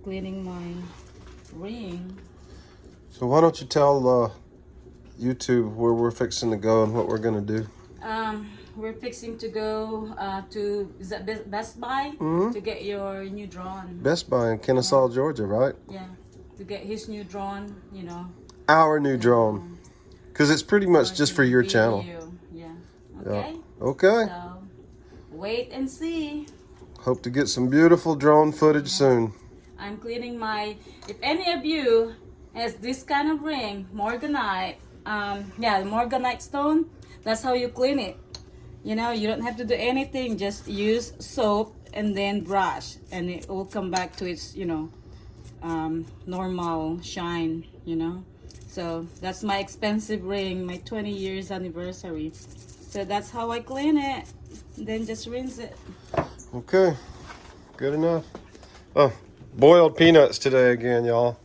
cleaning my ring. So why don't you tell YouTube where we're fixing to go and what we're gonna do? We're fixing to go to Best Buy to get your new drone. Best Buy in Kennesaw, Georgia, right? Yeah, to get his new drone, you know. Our new drone. Because it's pretty much just for your channel. Yeah. Okay. Yeah. Okay. So, wait and see. Hope to get some beautiful drone footage soon. I'm cleaning my, if any of you has this kind of ring, Morganite, Morganite stone, that's how you clean it. You know, you don't have to do anything, just use soap and then brush, and it will come back to its, you know, normal shine, you know. So that's my expensive ring, my 20 years anniversary. So that's how I clean it. Then just rinse it. Okay, good enough. Oh, boiled peanuts today again, y'all.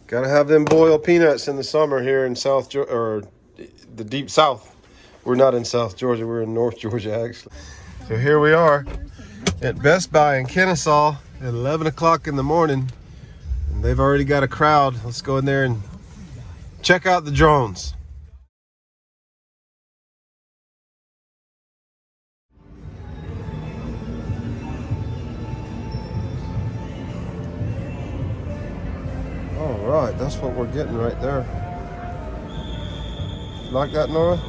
Gotta have them boiled peanuts in the summer here in South Georgia, or the deep South. We're not in South Georgia, we're in North Georgia actually. So here we are at Best Buy in Kennesaw at 11 o'clock in the morning. And they've already got a crowd. Let's go in there and check out the drones. All right, that's what we're getting right there. You like that, Nora? Yeah.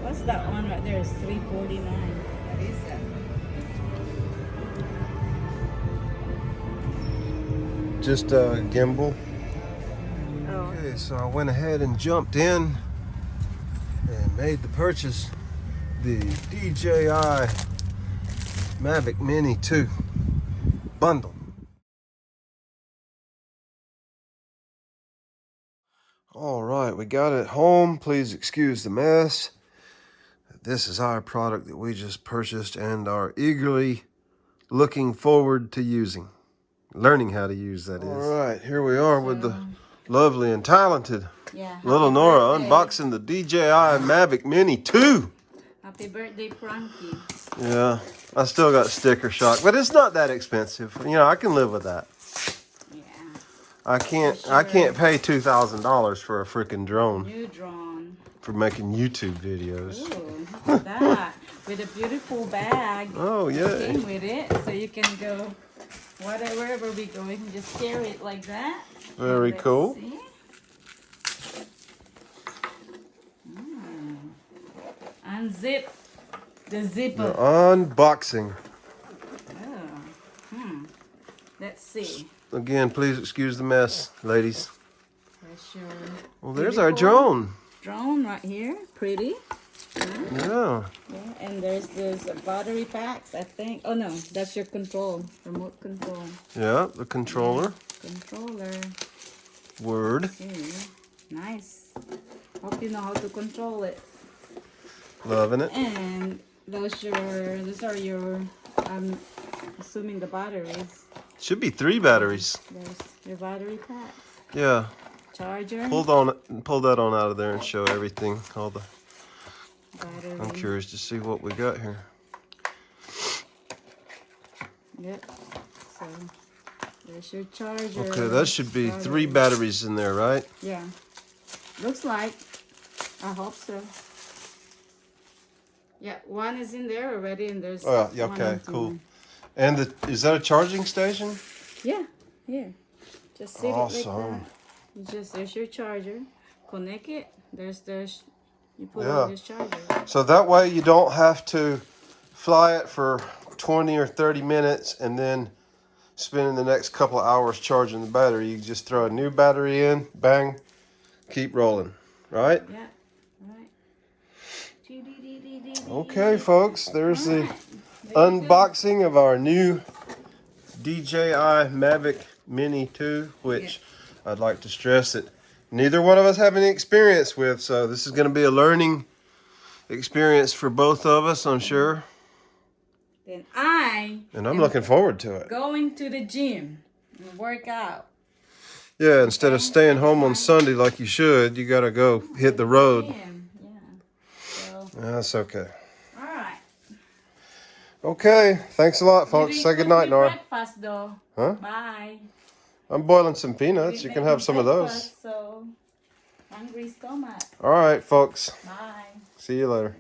What's that one right there? It's $349. What is that? Just a gimbal. Oh. Okay, so I went ahead and jumped in and made the purchase. The DJI Mavic Mini 2 bundle. All right, we got it home. Please excuse the mess. This is our product that we just purchased and are eagerly looking forward to using. Learning how to use, that is. All right, here we are with the lovely and talented little Nora unboxing the DJI Mavic Mini 2. Happy birthday, Frankie. Yeah, I still got sticker shock, but it's not that expensive. You know, I can live with that. Yeah. I can't pay $2,000 for a freaking drone. New drone. For making YouTube videos. Ooh, look at that. With a beautiful bag. Oh, yeah. Came with it, so you can go wherever we go. You can just carry it like that. Very cool. See. Unzip the zipper. The unboxing. Oh. Let's see. Again, please excuse the mess, ladies. There's your Well, there's our drone. Drone right here. Pretty. Yeah. Yeah, and there's this battery packs, I think. Oh no, that's your control, remote control. Yeah, the controller. Controller. Word. See, nice. Hope you know how to control it. Loving it. And those are your, I'm assuming the batteries. Should be 3 batteries. There's your battery packs. Yeah. Charger. Pull that on out of there and show everything. All the. Battery. I'm curious to see what we got here. Yep. So there's your charger. Okay, that should be 3 batteries in there, right? Yeah. Looks like. I hope so. Yeah, one is in there already, and there's. Oh, yeah, okay, cool. And is that a charging station? Yeah, here. Just sit awesome. It like that. There's your charger. Connect it. You put on this charger. So that way you don't have to fly it for 20 or 30 minutes and then spending the next couple of hours charging the battery. You just throw a new battery in, bang, keep rolling, right? Yeah, right. Okay, folks, there's the unboxing of our new DJI Mavic Mini 2, which I'd like to stress that neither one of us have any experience with, so this is going to be a learning experience for both of us, I'm sure. Then I'm looking forward to it. Going to the gym and work out. Yeah, instead of staying home on Sunday like you should, you got to go hit the road. Yeah. So, That's okay. all right. Okay, thanks a lot, You folks. didn't Say good cook night, me Nora. breakfast though. Huh? Bye. I'm boiling some You peanuts. didn't You make can me have some of those. breakfast, so hungry stomach. All right, folks. Bye. See you later.